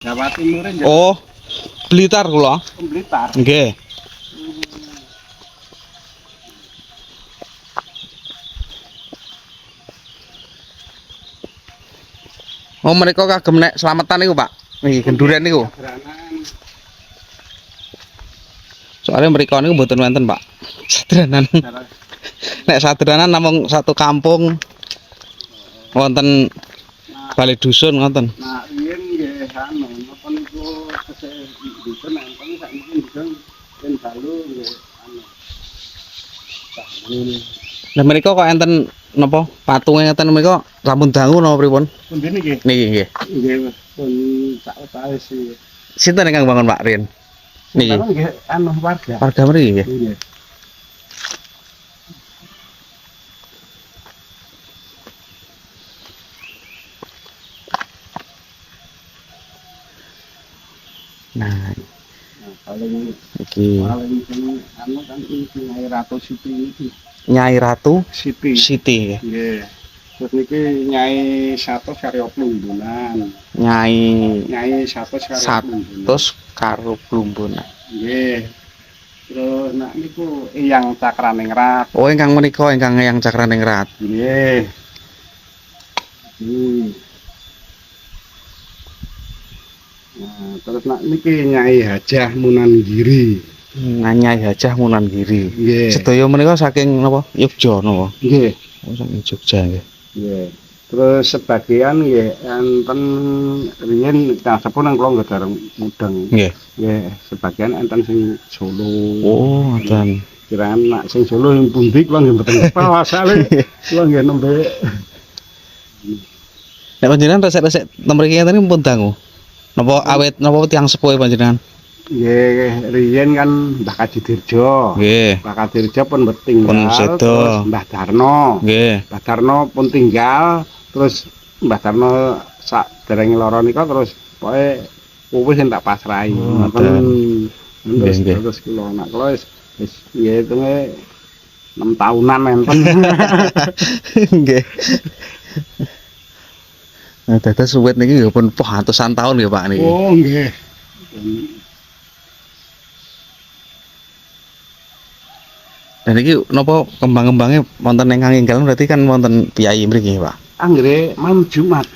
Jawa Timur. Oh, Blitar kula. Blitar. Nggih. Oh, mereka kagem nek slametan niku, Pak. Niki gendurian niku. Soalnya mereka niku mboten wonten, Pak. Sadranan. Nek sadranan namung satu kampung wonten bali dusun ngoten. Nah, riyen nggih anu, napa niku tesih dusun enten sakniki dusun yen dalu nggih anu. Lah mereka kok enten napa patunge ngeten mereka sampun dangu napa pripun? Pundi niki? Niki nggih. Nggih pun sak wetawis iki. Sinten ingkang bangun Pak Rian? Niki. Nggih anu warga. Warga mriki nggih. Nggih. Nah, Paling iki anu kan iki Nyai Ratu Siti iki. Nyai Ratu Siti. Siti nggih. Nggih. Terus niki Nyai Sato Karya Plumbunan. Nyai Sato Karya Plumbunan. Satus karo Plumbunan. Nggih. Terus nak niku Eyang Cakraning Rat. Oh, ingkang menika ingkang Eyang Cakraning Rat. Nggih. Nah, terus nak niki Nyai Hajah Munanggiri. Nyai Hajah Munanggiri. Nggih. Sedaya menika saking napa? Yogya napa? Nggih. Oh, saking Jogja nggih. Nggih. Terus sebagian nggih enten riyen kasepun nang kula nggih dareng mudeng. Nggih. Nggih, sebagian enten sing Solo. Oh, ngoten. Kirain nak sing Solo yang pundi kula nggih mboten hafal asale. Kula nggih nembe. Nek panjenengan resik-resik mriki ngeten pun dangu. Napa awet napa tiyang sepuh panjenengan? Nggih, riyen kan Mbah Kajidirjo. Nggih. Mbah Kajidirjo pun tinggal. Pun sedo. Terus Mbah Darno. Nggih. Mbah Darno pun tinggal, terus Mbah Darno sak dereng lara nika terus pokoke kuwi sing tak pasrahi. Ngoten. Terus kula anak kula wis nggih hitunge 6 tahunan enten. Nggih. Nah, dados suwit niki nggih pun atusan tahun nggih Pak niki. Oh, nggih. Dan iki napa kembang-kembange wonten ingkang enggal berarti kan wonten piyai mriki Pak. Anggere malam Jumat.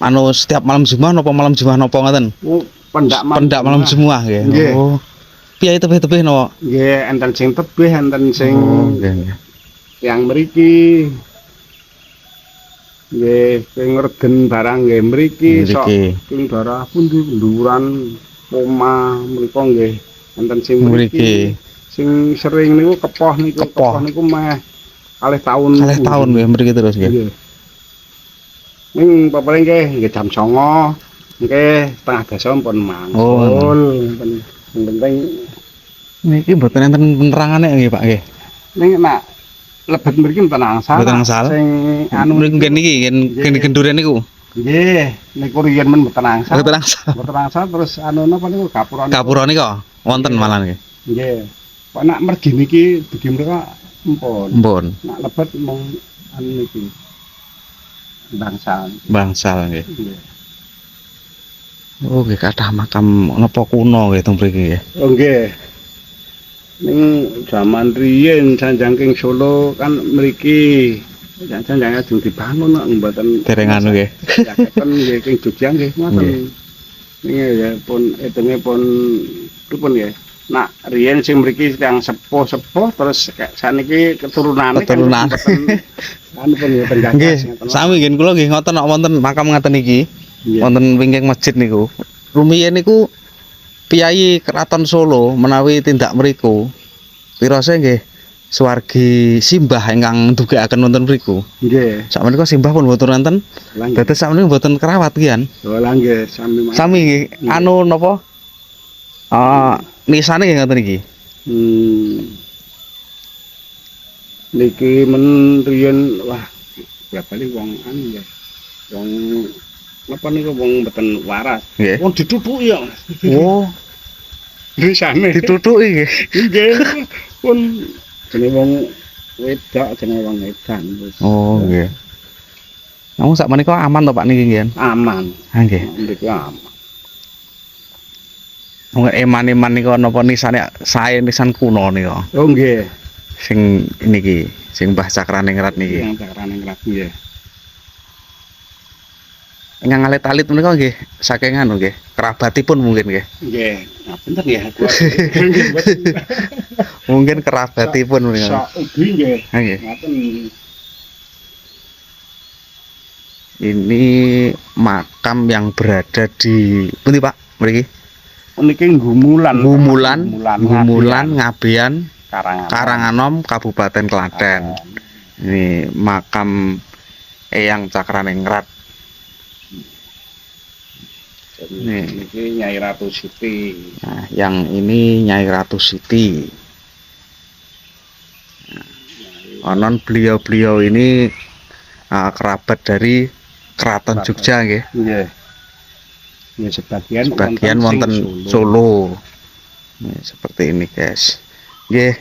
Anu setiap malam Jumat napa malam Jumat napa ngoten? Oh, pendak Malam Jumat nggih. Nggih. Oh. Piyai tebih-tebih napa? Nggih, enten sing tebih, enten sing Nggih. yang mriki. Nggih, sing regen barang nggih mriki sok sing darah pundi nduran omah mriku nggih enten sing mriki. Sing sering niku kepoh niku meh kalih taun. Kalih taun nggih mriki terus nggih. Ning papare nggih jam 09.00 nggih setengah dasa pun mangkul. Sing penting niki mboten enten penerangane nggih Pak nggih. ning nek lebet mriki mboten angsal. Mboten angsal. Sing anu nggih niki gendurian niku. nggih, niku riyen men mboten angsal. Mboten angsal. Mboten angsal terus anu napa niku gapura. Gapura nika wonten malah nggih. Nggih. Kok nak mergi niki dugi mereka empun. Empun. Nak lebet mung anu niki. Bangsal. Bangsal nggih. Nggih. Oh, nggih kathah makam napa kuno nggih teng mriki nggih. Oh nggih. Ning jaman riyen Sanjangking Solo kan mriki jangan ajeng dibangun kok mboten Dereng anu nggih. Yaketen nggih king Jogja nggih ngoten. Nggih ya pun etenge pun pripun nggih. Nak riyen sing mriki yang sepuh-sepuh terus saniki keturunane kan anu pun ya penjagas nggih. Sami nggih kula nggih ngoten nek wonten makam ngaten iki. Wonten wingking masjid niku. Rumiyin niku piyai Keraton Solo menawi tindak mriku. Pirose nggih Suwargi Simbah ingkang ndugekaken wonten mriku. Nggih. Sakmenika Simbah pun mboten wonten. Dados sakmenika mboten kerawat kian. Oh lah nggih sami. Sami nggih. Anu napa? Nisane nggih ngoten iki. Niki men riyen wah bali wong anu ya. Wong napa niku wong mboten waras. Wong ditutuki ya. Oh. Risane Ditutuki nggih. Nggih. Pun jenenge wong wedok jenenge wong edan. Oh nggih. Namun sakmenika aman to Pak niki nggih? Aman. Ha nggih. Niki aman. Eman-eman niku napa nisane sae nisan kuno niku. Oh nggih. Sing niki, sing Mbah Cakraningrat niki. Yang Cakraningrat nggih. Ingkang alit-alit menika nggih saking anu nggih, kerabatipun mungkin nggih. Nggih. Ngapunten ya. Mungkin kerabatipun menika. Sak ugi nggih. Nggih. Ngaten. Ini makam yang berada di pundi Pak? Mriki. Niki Gumulan. Gumulan, Ngabean, Karanganom. Karanganom, Kabupaten Klaten. Ini makam Eyang Cakraningrat. Nih. Niki Nyai Ratu Siti. Nah, yang ini Nyai Ratu Siti. Konon beliau-beliau ini kerabat dari Keraton Jogja nggih. Nggih. Ya Sebagian wonten Solo. Nih, seperti ini, guys. Nggih.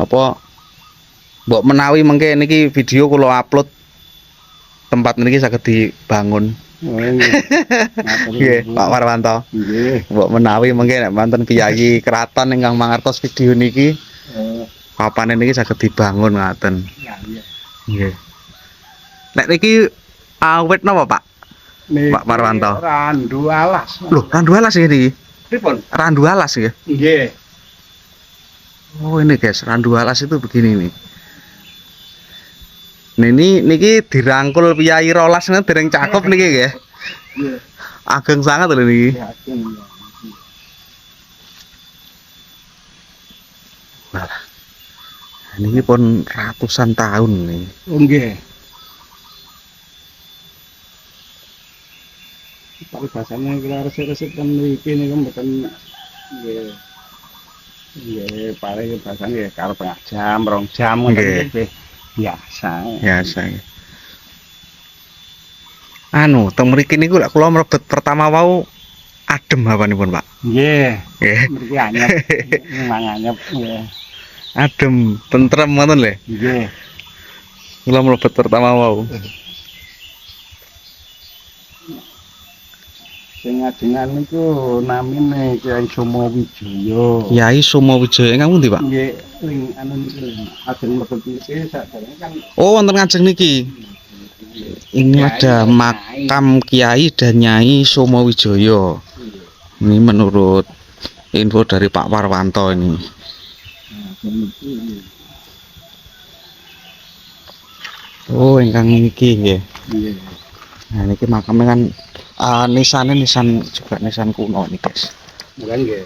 Napa mbok menawi mengke niki video kula upload tempat niki saged dibangun. Oh, nggih. Nggih, Pak Warwanto. Nggih. Mbok menawi mengke nek wonten piyayi keraton ingkang mangertos video niki, papan niki saged dibangun ngaten. Ya, iya. Nggih. Nek niki awet napa, Pak? Pak Warwanto. Randu alas. Loh, randu alas nggih niki. Pripun? Randu alas nggih. Nggih. Oh, ini guys, randu alas itu begini nih. Niki dirangkul piyayi rolas nih dereng cakep niki nggih. Nggih. Ageng sangat lho niki. Yakin. Walah. Niki pun ratusan tahun nih. Oh nggih. Tapi bahasanya kira resik-resik kan mriki niku mboten nggih. Nggih, paling bahasane ya karo setengah jam, 2 jam ngoten Nggih. nggih. Biasa. Biasa nggih. Anu, teng mriki niku lek kula mlebet pertama wau adem hawanipun, Pak. Nggih. Nggih. Mriki anyep. Memang anyep nggih. Adem, tentrem ngoten lho. Nggih. Kula mlebet pertama wau. Sing ngajengan niku namine Kyai Sumo Wijaya. Kyai Sumo Wijaya ingkang pundi, Pak? Nggih, ring anu niku lho. Ajeng mlebet iki sakjane kan Oh, wonten ngajeng niki. Ini ada makam Kiai dan Nyai Sumo Wijaya. Ini menurut info dari Pak Warwanto ini. Oh, ingkang niki nggih. nggih. Nah, niki makamnya kan nisan juga nisan kuno nih, guys. Bukan nggih.